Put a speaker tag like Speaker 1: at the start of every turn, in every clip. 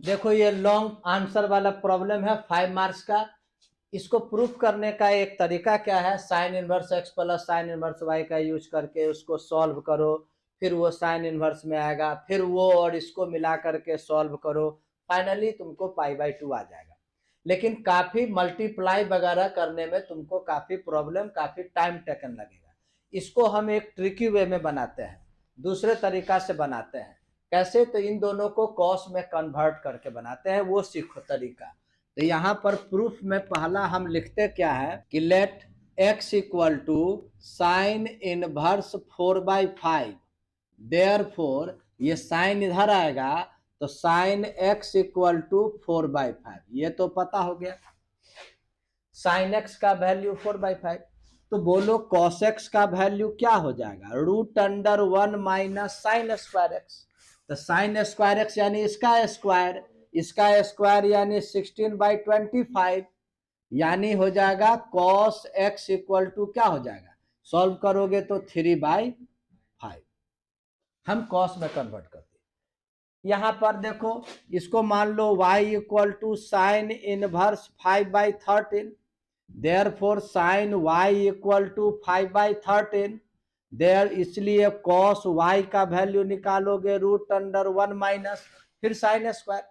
Speaker 1: देखो ये long answer वाला प्रॉब्लम है 5 मार्क्स का। इसको प्रूफ करने का एक तरीका क्या है, sine inverse x plus sine inverse Y का यूज करके उसको सॉल्व करो, फिर वो साइन इनवर्स में आएगा, फिर वो और इसको मिला करके सॉल्व करो, फाइनली तुमको पाई बाई 2 आ जाएगा। लेकिन काफी मल्टीप्लाई वगैरह करने में तुमको काफी प्रॉब्लम, काफी टाइम टेकन लगेगा। इसको हम एक ट्रिकी वे में बनाते हैं, दूसरे तरीका से बनाते हैं। कैसे? तो इन दोनों को कॉस में कन्वर्ट करके बनाते हैं, वो सीखो तरीका। तो यहाँ पर प्रूफ में पहला हम लिखते क्या है कि let x equal to sine inverse 4/5, therefore ये साइन इधर आएगा तो साइन x इक्वल टू 4/5, ये तो पता हो गया। साइन x का वैल्यू 4/5, तो बोलो कॉस x का वैल्यू क्या हो जाएगा, √1 माइनस साइन स्क्वायर एक्स। तो साइन स्क्वायर एक्स यानी इसका स्क्वायर यानी 16/25, यानी हो जाएगा कॉस x इक्वल टू क्या हो जाएगा, सॉल्व करोगे तो 3/5। हम कॉस में कन्वर्ट करते हैं। यहां पर देखो, इसको मान लो y equal to sine inverse 5/13, therefore sine y equal to 5/13, there इसलिए कॉस y का वैल्यू निकालोगे √1 माइनस फिर साइन स्क्वायर,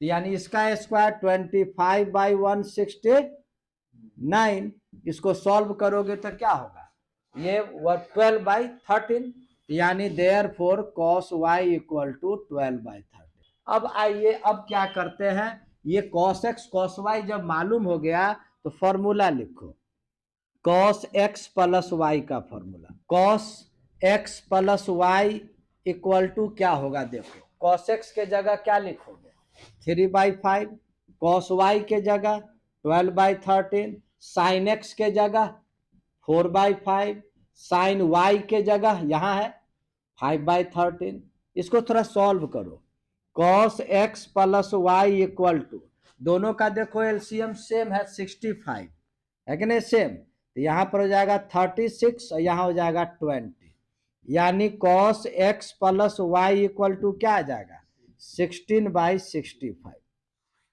Speaker 1: यानी इसका स्क्वायर 25/169। इसको सॉल्व करोगे तो क्या होगा, ये 12/13, यानी therefore cos y equal to 12/13। अब आइए, अब क्या करते हैं, ये कॉस x कॉस y जब मालूम हो गया तो फॉर्मूला लिखो, कॉस x प्लस वाई का formula, cos x plus Y equal to क्या होगा, देखो कॉस x के जगह क्या लिखोगे 3/5, कॉस y के जगह 12/13, साइन x के जगह 4/5, साइन y के जगह यहां है 5/13। इसको थोड़ा सॉल्व करो, cos x plus Y equal to, दोनों का देखो एलसीएम सेम है 65 है कि नहीं सेम, तो यहां पर हो जाएगा 36 और यहां हो जाएगा 20, यानी cos x plus Y equal to क्या आ जाएगा 16/65।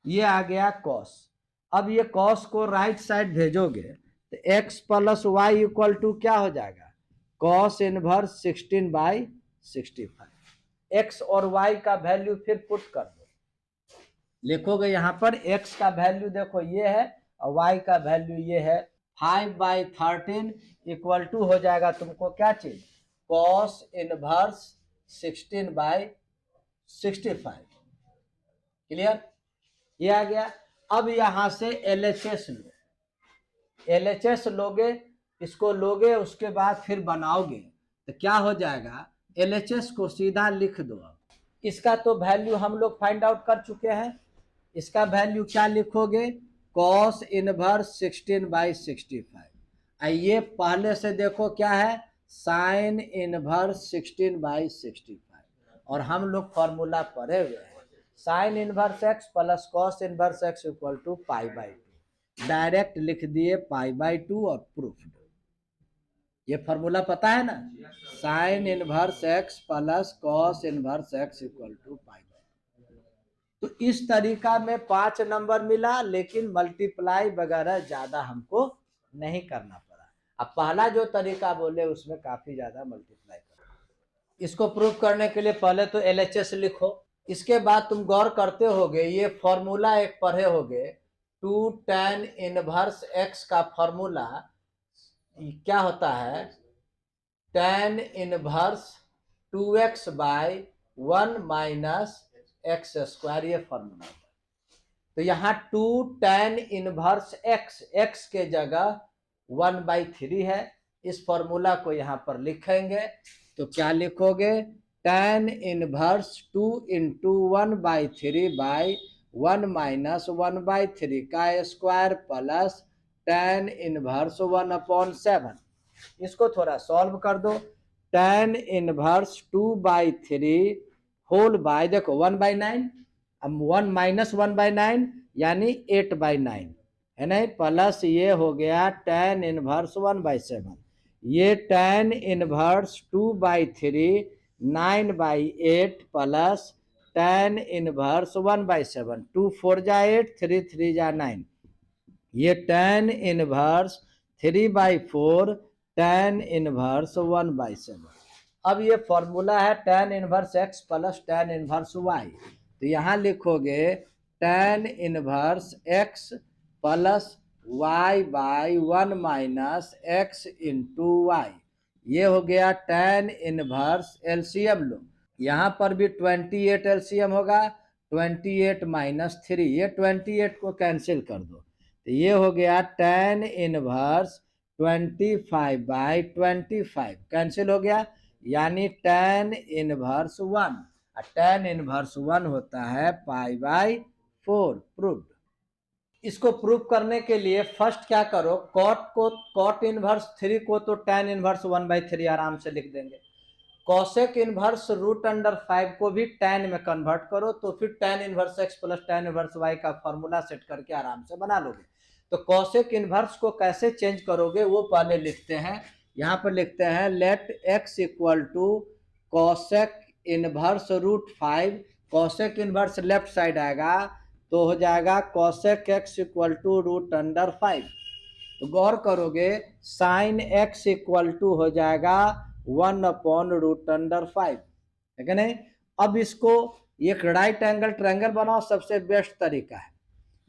Speaker 1: ये आ गया कॉस। अब ये कॉस को राइट साइड भेजोगे तो x plus Y equal to क्या हो जाएगा, कॉस इनवर्स 16/65। x और y का वैल्यू फिर पुट कर दो, लिखोगे यहां पर x का वैल्यू देखो ये है और y का वैल्यू ये है, 5/13 इक्वल टू हो जाएगा तुमको क्या चीज, कॉस इनवर्स 16/65। क्लियर? ये आ गया। अब यहां से LHS लो, LHS लोगे, इसको लोगे उसके बाद फिर बनाओगे तो क्या हो जाएगा, LHS को सीधा लिख दो। इसका तो वैल्यू हम लोग फाइंड आउट कर चुके हैं, इसका वैल्यू क्या लिखोगे, कॉस इनवर्स 16/65। ये पहले से देखो क्या है, साइन इनवर्स 16/65, और हम लोग फॉर्मूला पढ़े हुए हैं, sine inverse x plus cos inverse x equal to π/2, direct लिख दिए π/2 और प्रूफ। ये फॉर्मूला पता है ना, sine inverse x plus cos inverse x equal to π/2। तो इस तरीका में 5 नंबर मिला, लेकिन मल्टीप्लाई वगैरह ज्यादा हमको नहीं करना पड़ा। अब पहला जो तरीका बोले उसमें काफी ज्यादा मल्टीप्लाई करना। इसको प्रूव करने के लिए पहले तो LHS लिखो, इसके बाद तुम गौर करते होगे ये फॉर्मूला एक पढ़े होगे, 2 tan इनवर्स x का फॉर्मूला क्या होता है, tan inverse 2x/1 minus x square, ये फॉर्मूला होता है। तो यहाँ 2 tan इनवर्स x के जगह 1/3 है, इस फॉर्मूला को यहाँ पर लिखेंगे तो क्या लिखोगे, tan इनवर्स 2 इंटू 1/3/1 माइनस 1/3 का स्क्वायर प्लस tan इनवर्स 1/7। इसको थोड़ा सॉल्व कर दो, tan इनवर्स 2/3 होल बाय, देखो 1/9, अब 1 माइनस 1/9 यानी 8/9 है नहीं, प्लस ये हो गया tan इनवर्स 1/7, ये tan inverse 2/3 9/8 plus tan inverse 1/7, 2 4 जा 8, 3 3 जा 9, ये tan इनवर्स 3/4 tan इनवर्स 1/7। अब ये फॉर्मूला है tan inverse x plus tan inverse y, तो यहाँ लिखोगे tan inverse x plus y by 1 minus x into Y, ये हो गया tan इनवर्स। एलसीएम लो, यहाँ पर भी 28 एलसीएम होगा, 28 माइनस 3, ये 28 को कैंसिल कर दो, तो ये हो गया tan इनवर्स 25/25 कैंसिल हो गया, यानी tan इनवर्स 1, tan इनवर्स 1 होता है π/4। प्रूव्ड। इसको प्रूव करने के लिए फर्स्ट क्या करो, cot इनवर्स 3 को तो tan इनवर्स 1/3 आराम से लिख देंगे, कॉसेक इनवर्स √5 को भी tan में कन्वर्ट करो, तो फिर tan inverse x plus tan inverse y का फॉर्मूला सेट करके आराम से बना लोगे। तो कॉसेक इनवर्स को कैसे चेंज करोगे वो पहले लिखते हैं, यहाँ पर लिखते हैं let x equal to cosec inverse √5, cosec inverse left side आएगा तो हो जाएगा कॉसेक x इक्वल टू √5। तो गौर करोगे साइन x इक्वल टू हो जाएगा 1/√5, है कि नहीं। अब इसको एक राइट एंगल ट्रायंगल बनाओ, सबसे बेस्ट तरीका है,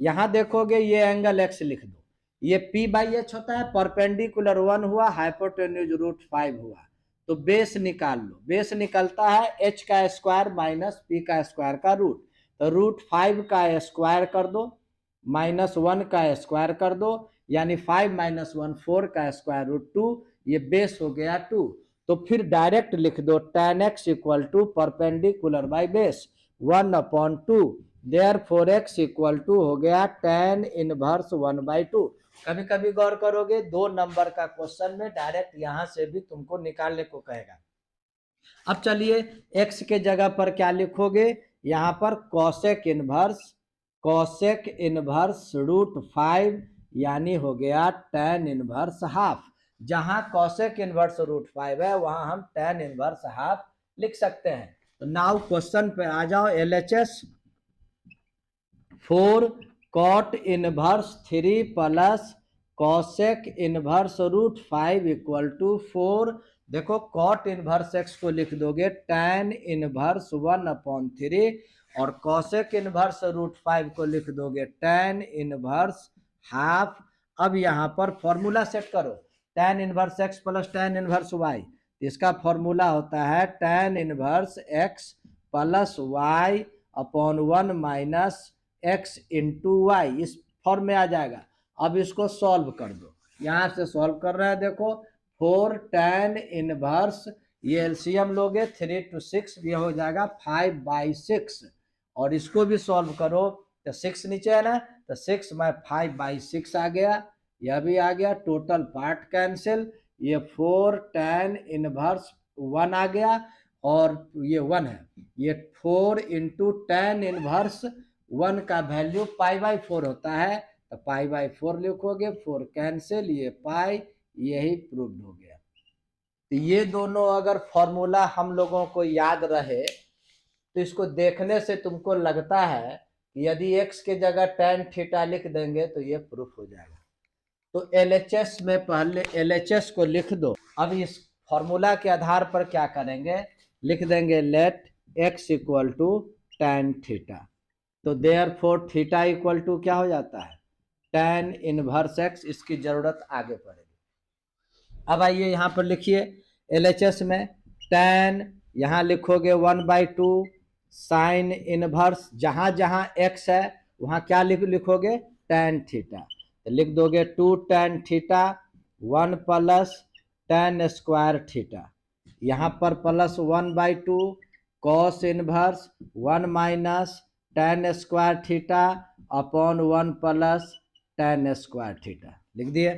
Speaker 1: यहां देखोगे ये एंगल x लिख दो, ये p/h होता है, परपेंडिकुलर 1 हुआ, हाइपोटेन्यूज √5 हुआ, तो बेस निकाल लो, बेस निकलता है h का स्क्वायर माइनस p का स्क्वायर का रूट, तो √5 का स्क्वायर कर दो माइनस 1 का स्क्वायर कर दो, यानी 5 - 1 4 का स्क्वायर √2, ये बेस हो गया 2। तो फिर डायरेक्ट लिख दो tan x equal to perpendicular by base 1/2, therefore x equal to हो गया tan इनवर्स 1/2। कभी कभी गौर करोगे 2 नंबर का क्वेश्चन में डायरेक्ट यहां से भी तुमको निकालने को कहेगा। अब चलिए x के जगह पर क्या लिखोगे, यहां पर कॉसेक इनवर्स √5, यानी हो गया tan इनवर्स हाफ, जहां कॉसेक इनवर्स √5 है वहां हम tan इनवर्स हाफ लिख सकते हैं। तो नाउ क्वेश्चन पे आ जाओ, LHS 4 cot inverse 3 plus cosec inverse √5 equal to 4। देखो cot इनवर्स x को लिख दोगे tan इनवर्स 1/3 और cosec इनवर्स √5 को लिख दोगे tan इनवर्स हाफ। अब यहाँ पर फॉर्मूला सेट करो, tan inverse x plus tan inverse y, इसका फॉर्मूला होता है tan inverse x plus y upon 1 minus x into y, इस फॉर्म में आ जाएगा। अब इसको सॉल्व कर दो, यहाँ से सॉल्व कर रहे हैं, देखो 4 tan इनवर्स, ये एलसीएम लोगे 3 to 6, ये हो जाएगा 5/6, और इसको भी सॉल्व करो तो 6 नीचे है ना, तो 6 में 5/6 आ गया, यह भी आ गया, टोटल पार्ट कैंसिल, ये 4 tan इनवर्स 1 आ गया और ये 1 है, ये 4 इंटू tan इनवर्स 1 का वैल्यू π/4 होता है, तो π/4 लिखोगे, 4 कैंसिल, ये पाई, यही प्रूव्ड हो गया। तो ये दोनों अगर फॉर्मूला हम लोगों को याद रहे तो इसको देखने से तुमको लगता है कि यदि x के जगह tan थीटा लिख देंगे तो ये प्रूफ हो जाएगा। तो LHS में पहले LHS को लिख दो। अब इस फॉर्मूला के आधार पर क्या करेंगे, लिख देंगे let x equal to tan theta, तो देयरफॉर थीटा इक्वल टू क्या हो जाता है tan इनवर्स x, इसकी जरूरत आगे पड़ेगी। अब आइए यहाँ पर लिखिए LHS में tan, यहाँ लिखोगे 1/2 साइन इनवर्स, जहां जहां x है वहां क्या लिखोगे tan थीटा, तो लिख दोगे 2 tan theta 1 plus tan square theta, यहाँ पर plus 1/2 cos inverse 1 minus tan square theta upon 1 plus tan square theta, लिख दिए।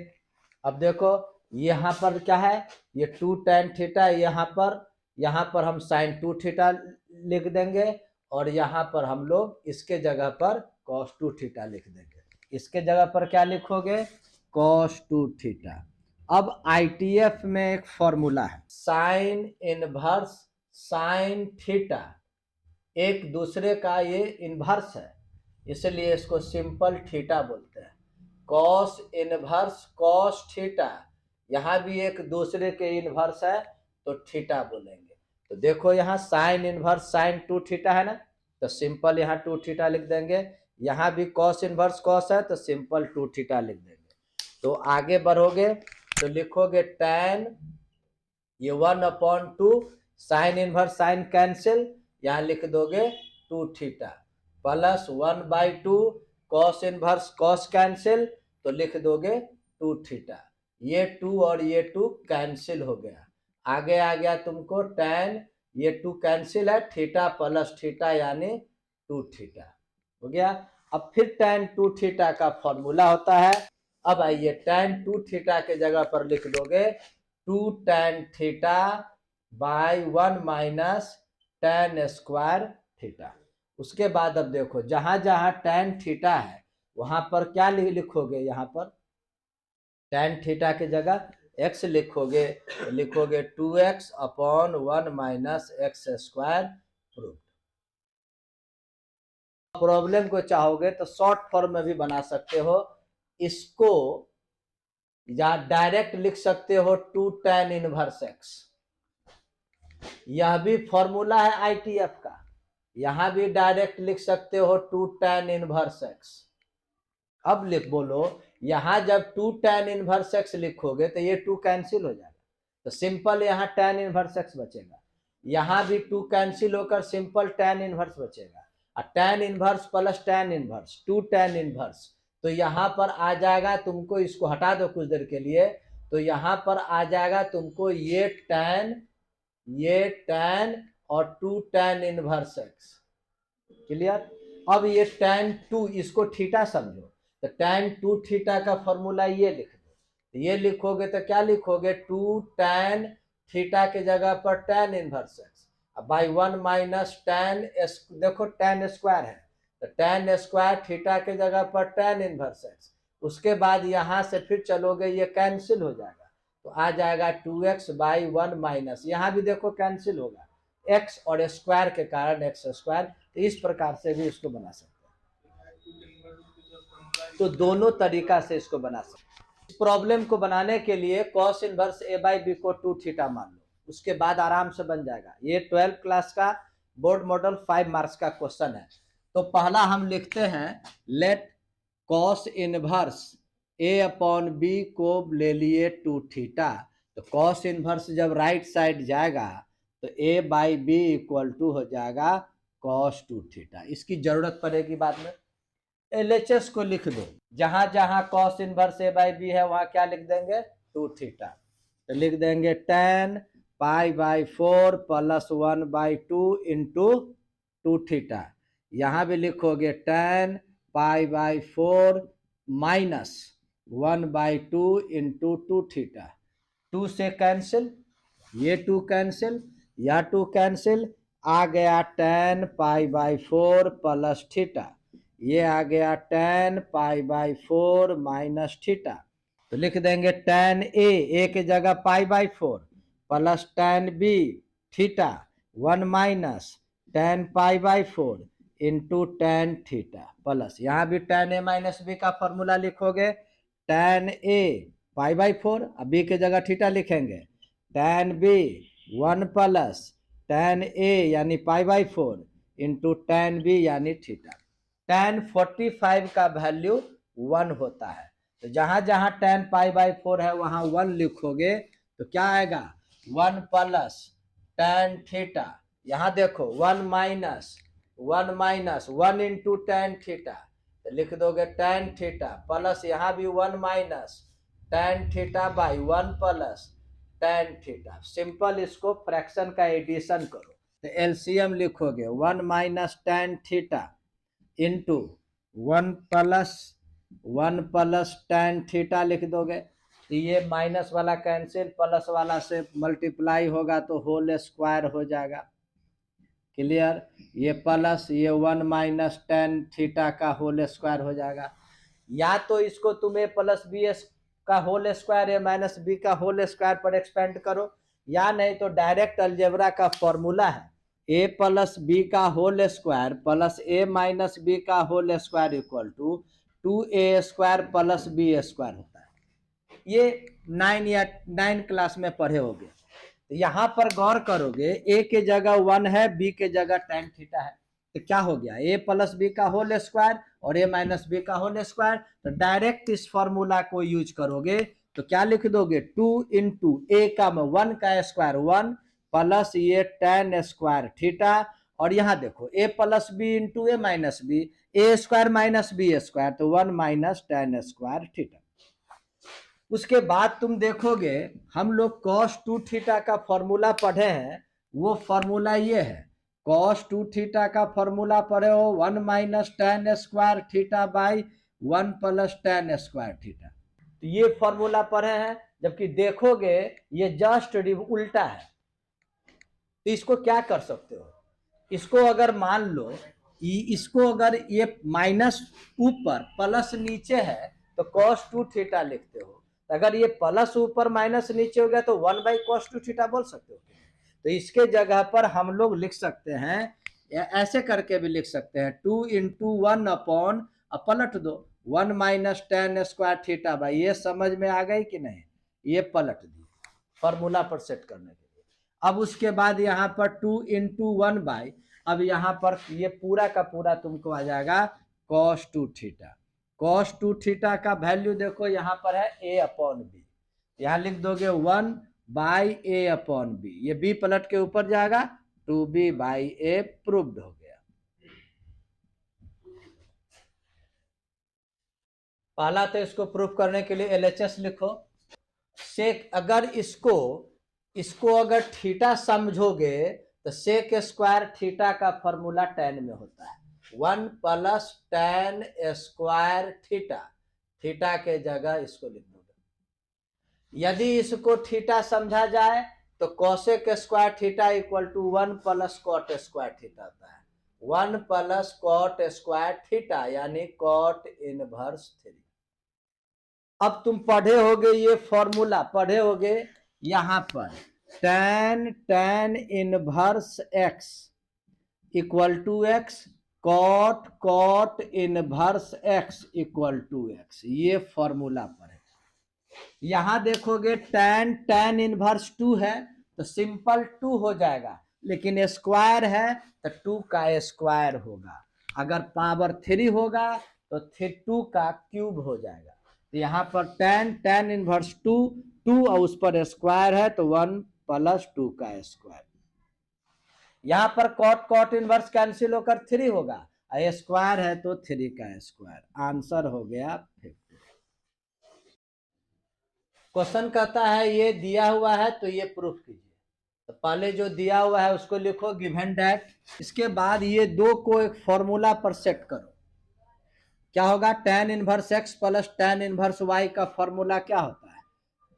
Speaker 1: अब देखो यहाँ पर क्या है, ये 2 tan थीटा, यहाँ पर हम sin 2 थीटा लिख देंगे, और यहाँ पर हम लोग इसके जगह पर cos 2 थीटा लिख देंगे। इसके जगह पर क्या लिखोगे cos 2 थीटा। अब ITF में एक फॉर्मूला है, साइन इनवर्स साइन थीटा एक दूसरे का ये इन्वर्स है, इसलिए इसको सिंपल थीटा बोलते हैं। कॉस इनवर्स कॉस थीटा, यहाँ भी एक दूसरे के इन्वर्स है तो थीटा बोलेंगे। तो देखो यहाँ साइन इनवर्स साइन 2 थीटा है ना, तो सिंपल यहाँ 2 थीटा लिख देंगे। यहाँ भी कॉस इनवर्स कॉस है तो सिंपल 2 थीटा लिख देंगे। तो आगे बढ़ोगे तो लिखोगे tan, ये 1/2 साइन इनवर्स साइन कैंसिल, यहाँ लिख दोगे 2 theta plus 1/2 cos inverse cos cancel, तो लिख दोगे 2 थीटा। ये 2 और ये 2 कैंसिल हो गया। आगे आ गया तुमको tan, ये 2 कैंसिल है, थीटा प्लस थीटा यानी 2 थीटा हो गया। अब फिर tan 2 थीटा का फॉर्मूला होता है। अब आइए tan 2 थीटा के जगह पर लिख दोगे 2 tan theta by 1 minus tan square theta. उसके बाद अब देखो जहां जहां tan थीटा है वहां पर क्या लिखोगे, यहाँ पर tan थीटा के जगह x लिखोगे, लिखोगे 2x upon 1 minus x square proof. Problem को चाहोगे तो शॉर्ट फॉर्म में भी बना सकते हो, इसको या डायरेक्ट लिख सकते हो 2 tan इनवर्स x। यह भी फॉर्मूला है आईटीएफ का, यहां भी डायरेक्ट लिख सकते हो 2 tan इनवर्स x। अब लिख बोलो, यहां जब 2 tan इनवर्स x लिखोगे तो ये 2 कैंसिल हो जाएगा, तो सिंपल यहाँ tan इनवर्स x बचेगा। यहां भी 2 कैंसिल होकर सिंपल tan इनवर्स बचेगा, और tan inverse plus tan inverse 2 tan inverse, तो यहाँ पर आ जाएगा तुमको, इसको हटा दो कुछ देर के लिए, तो यहाँ पर आ जाएगा तुमको ये tan और 2 tan इनवर्स x। क्लियर। अब ये tan 2, इसको थीटा समझो, तो tan 2 थीटा का फॉर्मूला ये लिख दो। तो ये लिखोगे तो क्या लिखोगे 2 tan थीटा के जगह पर tan inverse x by 1 minus tan, देखो tan स्क्वायर है तो tan स्क्वायर थीटा के जगह पर tan इनवर्स x। उसके बाद यहां से फिर चलोगे, ये कैंसिल हो जाएगा, तो आ जाएगा 2x बाई 1 माइनस, यहाँ भी देखो कैंसिल होगा x और स्क्वायर के कारण x स्क्वायर। तो इस प्रकार से भी इसको बना सकते हैं, तो दोनों तरीका से इसको बना सकते हैं। इस प्रॉब्लम को बनाने के लिए cos inverse a by b को 2 थीटा मान लो, उसके बाद आराम से बन जाएगा। ये 12th क्लास का बोर्ड मॉडल 5 मार्क्स का क्वेश्चन है। तो पहला हम लिखते हैं let cos inverse a upon b को ले लिए 2 थीटा। तो cos इनवर्स जब राइट साइड जाएगा तो a by b equal to हो जाएगा cos 2 थीटा। इसकी जरूरत पड़ेगी बाद में, LHS को लिख दो, जहां जहां cos inverse a by b है वहां क्या लिख देंगे 2 थीटा। तो लिख देंगे tan pi by 4 plus 1 by 2 into 2 theta. यहाँ भी लिखोगे tan pi by 4 minus 1 by 2 into 2 theta. 2 से कैंसिल, ये 2 कैंसिल, या 2 कैंसिल, आ गया tan pi by 4 plus theta, ये आ गया tan pi by 4 minus theta. तो लिख देंगे tan ए के जगह pi by 4 plus tan b theta 1 minus tan pi by 4 into tan theta plus, यहाँ भी tan ए माइनस बी का फॉर्मूला लिखोगे, tan ए पाई बाई 4, अब बी के जगह थीटा लिखेंगे, tan b 1 plus tan a यानी पाई बाई 4 इंटू tan बी यानी थीटा। tan 45 का वैल्यू 1 होता है, तो जहां जहां tan पाई बाई 4 है वहां 1 लिखोगे, तो क्या आएगा 1 प्लस tan थीटा, यहाँ देखो 1 माइनस 1 इंटू tan थीटा, तो लिख दोगे tan थीटा प्लस यहाँ भी 1 minus tan theta by 1 plus tan theta. Simple इसको फ्रैक्शन का एडिशन करो, तो एलसीएम लिखोगे 1 minus tan theta into 1 plus tan theta लिख दोगे, तो ये माइनस वाला कैंसिल, प्लस वाला से मल्टीप्लाई होगा तो होल स्क्वायर हो जाएगा। क्लियर। ये प्लस ये 1 माइनस tan थीटा का होल स्क्वायर हो जाएगा। या तो इसको तुम a प्लस बी का whole square a minus b का होल स्क्वायर पर एक्सपेंड करो, या नहीं तो डायरेक्ट अलजेब्रा का फॉर्मूला है ए प्लस बी का whole square plus a minus b का whole square equal to 2a² plus b square होता है। ये 9 क्लास में पढ़े होगे। तो यहाँ पर गौर करोगे, ए के जगह 1 है, बी के जगह tan थीटा है, तो क्या हो गया, ए प्लस बी का होल स्क्वायर और ए माइनस बी का होल स्क्वायर। तो डायरेक्ट इस फॉर्मूला को यूज करोगे तो क्या लिख दोगे, 2 इंटू ए का 1 का स्क्वायर 1 प्लस ये tan स्क्वायर थीटा, और यहाँ देखो ए प्लस बी इंटू ए माइनस बी, ए स्क्वायर माइनस बी स्क्वायर, तो 1 माइनस tan स्क्वायर थीटा। उसके बाद तुम देखोगे हम लोग cos 2 थीटा का फॉर्मूला पढ़े हैं, वो फॉर्मूला ये है, cos 2 थीटा का फॉर्मूला पढ़े हो 1 minus tan square theta by 1 plus tan square theta. तो ये फॉर्मूला पढ़े हैं, जबकि देखोगे ये जस्ट उल्टा है। तो इसको क्या कर सकते हो, इसको अगर मान लो इसको अगर ये माइनस ऊपर प्लस नीचे है तो cos 2 थीटा लिखते हो, अगर ये प्लस ऊपर माइनस नीचे हो गया तो 1 बाई cos 2 थीटा बोल सकते हो। तो इसके जगह पर हम लोग लिख सकते हैं, ऐसे करके भी लिख सकते हैं, 2 इंटू 1 अपॉन, पलट दो 1 minus tan square theta by, ये समझ में आ गई कि नहीं, ये पलट दी फॉर्मूला पर सेट करने के लिए। अब उसके बाद यहाँ पर 2 इंटू 1 बाई, अब यहाँ पर ये पूरा का पूरा तुमको आ जाएगा cos 2 थीटा। cos 2 थीटा का वैल्यू देखो यहाँ पर है a अपॉन बी, यहाँ लिख दोगे 1 बाई ए अपॉन बी, ये b पलट के ऊपर जाएगा 2b बाई ए, प्रूव्ड हो गया। पहला तो इसको प्रूव करने के लिए एलएचएस लिखो। सेक अगर इसको अगर थीटा समझोगे तो सेक स्क्वायर थीटा का फॉर्मूला tan में होता है, 1 plus tan square theta, theta के जगह इसको लिख दोगे। यदि इसको थीटा समझा जाए तो cosec square theta equal to 1 plus cot square theta होता है, 1 प्लस कॉट स्क्वायर थीटा यानी कॉट इनवर्स 3। अब तुम पढ़े होगे ये फॉर्मूला, पढ़े होगे यहां पर tan inverse x equal to x, cot inverse x equal to x, ये फॉर्मूला पर है। यहां देखोगे tan इनवर्स 2 है तो सिंपल 2 हो जाएगा, लेकिन स्क्वायर है तो 2 का स्क्वायर होगा, अगर पावर 3 होगा तो 2 का क्यूब हो जाएगा। तो यहाँ पर tan इनवर्स 2 और उस पर स्क्वायर है तो 1 प्लस 2 का स्क्वायर। यहाँ पर कॉट इनवर्स कैंसिल होकर 3 होगा, स्क्वायर है तो 3 का स्क्वायर, आंसर हो गया 50। क्वेश्चन कहता है ये दिया हुआ है तो ये प्रूफ कीजिए। तो पहले जो दिया हुआ है उसको लिखो गिवन दैट, इसके बाद ये दो को एक फॉर्मूला पर सेट करो। क्या होगा, tan inverse x plus tan inverse y का फॉर्मूला क्या होता है,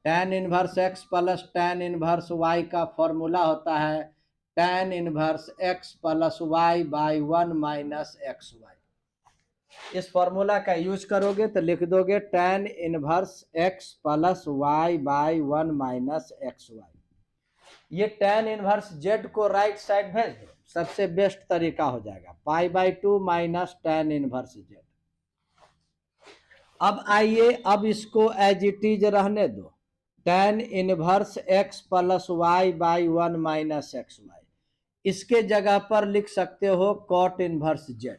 Speaker 1: tan inverse x plus tan inverse y का फॉर्मूला होता है tan inverse x plus y by 1 minus x y. इस फॉर्मूला का यूज करोगे तो लिख दोगे tan inverse x plus y by 1 minus x y. ये tan इनवर्स z को राइट साइड भेज दो, सबसे बेस्ट तरीका हो जाएगा, pi by 2 minus tan inverse z। अब आइए, अब इसको एज इट इज रहने दो, tan inverse x plus y by 1 minus x y, इसके जगह पर लिख सकते हो cot इनवर्स z।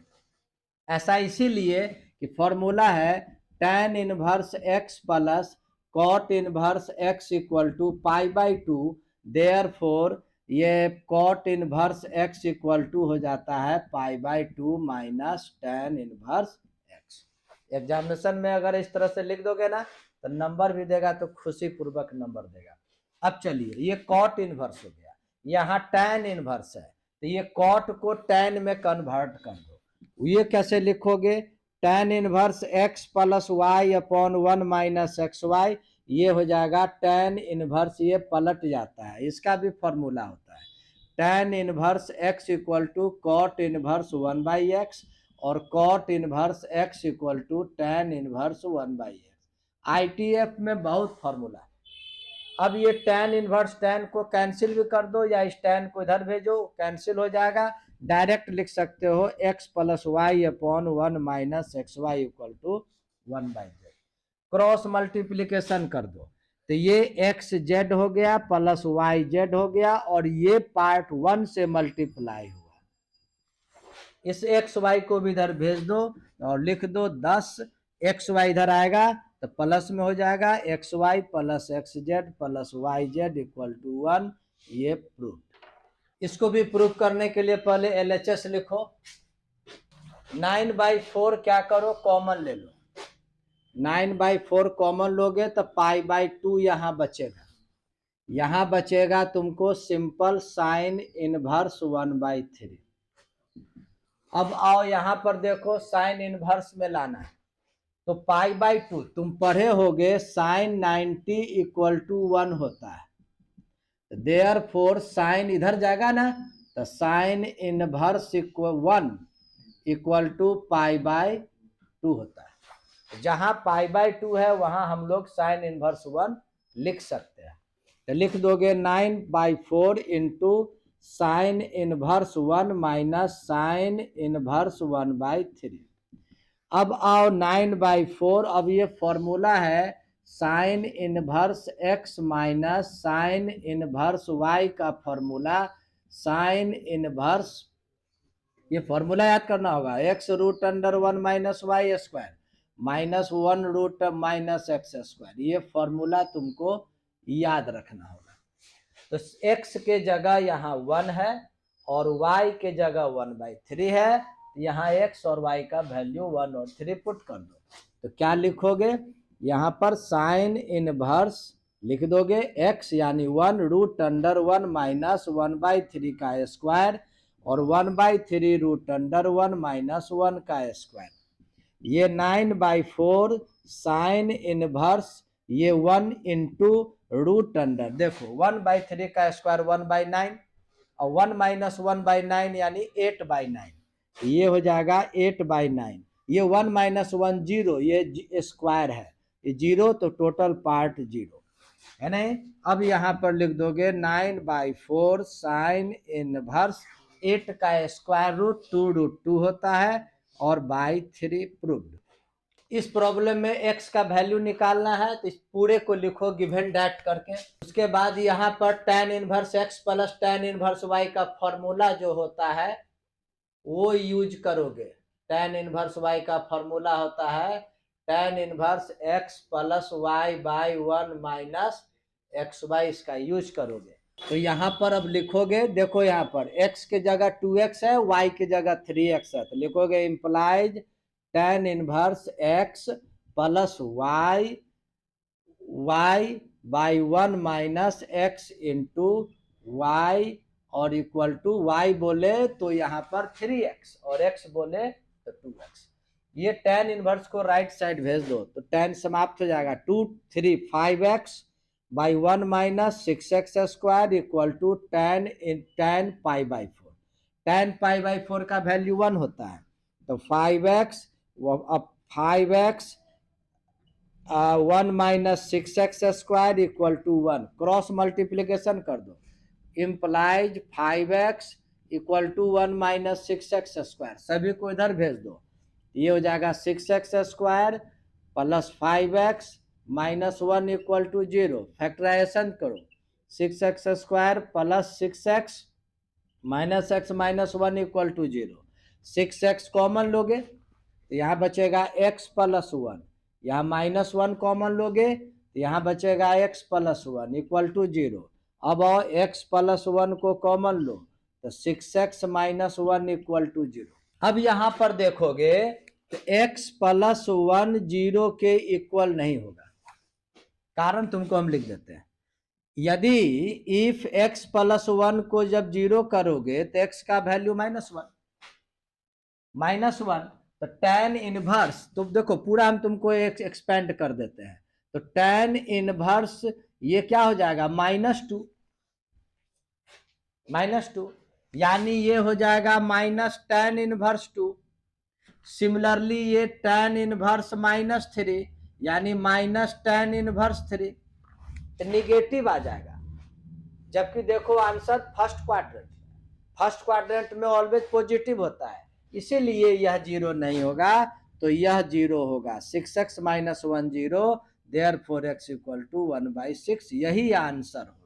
Speaker 1: ऐसा इसीलिए कि फॉर्मूला है tan inverse x plus cot inverse x equal to pi by 2, therefore ये cot inverse x equal to हो जाता है pi by 2 minus tan inverse. Examination में अगर इस तरह से लिख दोगे ना तो नंबर भी देगा तो खुशी पूर्वक नंबर देगा। अब चलिए, ये कॉट इनवर्स हो गया, यहाँ tan इनवर्स है तो ये कॉट को tan में कन्वर्ट कर दो। ये कैसे लिखोगे, tan inverse x plus y upon 1 minus x y, ये हो जाएगा tan इनवर्स, ये पलट जाता है, इसका भी फॉर्मूला होता है tan inverse x equal to cot inverse 1 by x और cot inverse x equal to tan inverse 1 by x. ITF में बहुत फॉर्मूला है, अब ये tan इनवर्स tan को कैंसिल भी कर दो या इस tan को इधर भेजो, कैंसिल हो जाएगा। डायरेक्ट लिख सकते हो x plus y upon 1 minus x y equal to 1/z। Cross multiplication कर दो तो ये एक्स जेड हो गया प्लस वाई जेड हो गया, और ये पार्ट 1 से मल्टीप्लाई हुआ। इस एक्स वाई को भी इधर भेज दो और लिख दो 10। एक्स वाई इधर आएगा तो प्लस में हो जाएगा, x y plus x z plus y z equal to 1। ये प्रूफ। इसको भी प्रूफ करने के लिए पहले LHS लिखो। 9/4 क्या करो, कॉमन ले लो। 9/4 कॉमन लोगे तो π/2 यहाँ बचेगा। यहाँ बचेगा तुमको सिंपल साइन इनवर्स 1/3। अब आओ यहाँ पर देखो, साइन इनवर्स में लाना है तो π/2 तुम पढ़े होगे साइन 90 इक्वल टू 1 होता है। देयरफॉर साइन इधर जाएगा ना तो साइन इनवर्स 1 इक्वल टू π/2 होता है। जहां π/2 है वहां हम लोग साइन इनवर्स 1 लिख सकते हैं। तो लिख दोगे 9/4 into sine inverse 1 minus sine inverse 1/3। अब आओ 9/4, अब ये फॉर्मूला है sine inverse x minus sine inverse y का फॉर्मूला साइन इनवर्स, ये फॉर्मूला याद करना होगा, x root under 1 minus y square minus 1 root minus x square. ये फॉर्मूला तुमको याद रखना होगा। तो x के जगह यहाँ 1 है और y के जगह 1/3 है। यहाँ x और y का वैल्यू 1 और 3 पुट कर दो तो क्या लिखोगे, यहाँ पर साइन इनवर्स लिख दोगे x यानी 1 रूट अंडर 1 माइनस 1/3 का स्क्वायर और 1/3 रूट अंडर 1 माइनस 1 का स्क्वायर। ये 9/4 साइन इनवर्स ये 1 इंटू रूट अंडर, देखो 1/3 का स्क्वायर 1/9 और 1 माइनस 1/9 यानी 8/9, ये हो जाएगा 8/9। ये 1 माइनस 1 0, ये स्क्वायर है, ये 0 तो टोटल पार्ट 0 है नहीं। अब यहाँ पर लिख दोगे 9/4 साइन इनवर्स 8 का स्क्वायर रूट 2√2 होता है और /3 प्रूव्ड। इस प्रॉब्लम में x का वैल्यू निकालना है तो इस पूरे को लिखो गिवन डैट करके। उसके बाद यहाँ पर tan inverse x plus tan inverse y का फॉर्मूला जो होता है वो यूज करोगे। tan इनवर्स y का फॉर्मूला होता है tan inverse x plus y/1 minus xy, इसका यूज करोगे। तो यहाँ पर अब लिखोगे, देखो यहाँ पर x के जगह 2x है, y के जगह 3x है, तो लिखोगे implies tan inverse x plus y/1 minus x into y और इक्वल टू y बोले तो यहाँ पर 3x और x बोले तो 2x। ये tan इनवर्स को राइट साइड भेज दो तो tan समाप्त हो जाएगा, 2 3 5x by 1 minus 6x square equal to tan π/4। tan π/4 का वैल्यू 1 होता है तो 5x, अब 5x 1 minus 6x square equal to 1, cross multiplication कर दो, implies 5x equal to 1 minus 6x square, सभी को इधर भेज दो, ये हो जाएगा 6x square plus 5x minus 1 equal to 0। Factorisation करो, 6x square plus 6x minus x minus 1 equal to 0। 6x common लोगे तो यहाँ बचेगा x प्लस 1, यहाँ माइनस 1 कॉमन लोगे तो यहाँ बचेगा x प्लस 1 इक्वल टू 0। अब आओ x प्लस 1 को कॉमन लो तो 6x माइनस 1 इक्वल टू 0। अब यहाँ पर देखोगे तो x प्लस 1 0 के इक्वल नहीं होगा, कारण तुमको हम लिख देते हैं। यदि इफ x प्लस 1 को जब 0 करोगे तो x का वैल्यू -1 तो tan इनवर्स, तो देखो पूरा हम तुमको एक्सपेंड कर देते हैं तो tan इनवर्स ये क्या हो जाएगा -2 यानी ये हो जाएगा माइनस tan इनवर्स 2। सिमिलरली ये tan इनवर्स -3 यानी माइनस tan इनवर्स 3। निगेटिव आ जाएगा। जबकि देखो आंसर फर्स्ट क्वाड्रेंट में ऑलवेज पॉजिटिव होता है, इसीलिए यह 0 नहीं होगा। तो यह 0 होगा। 6x - 1 0, देयरफॉर x = 1/6, यही आंसर होगा।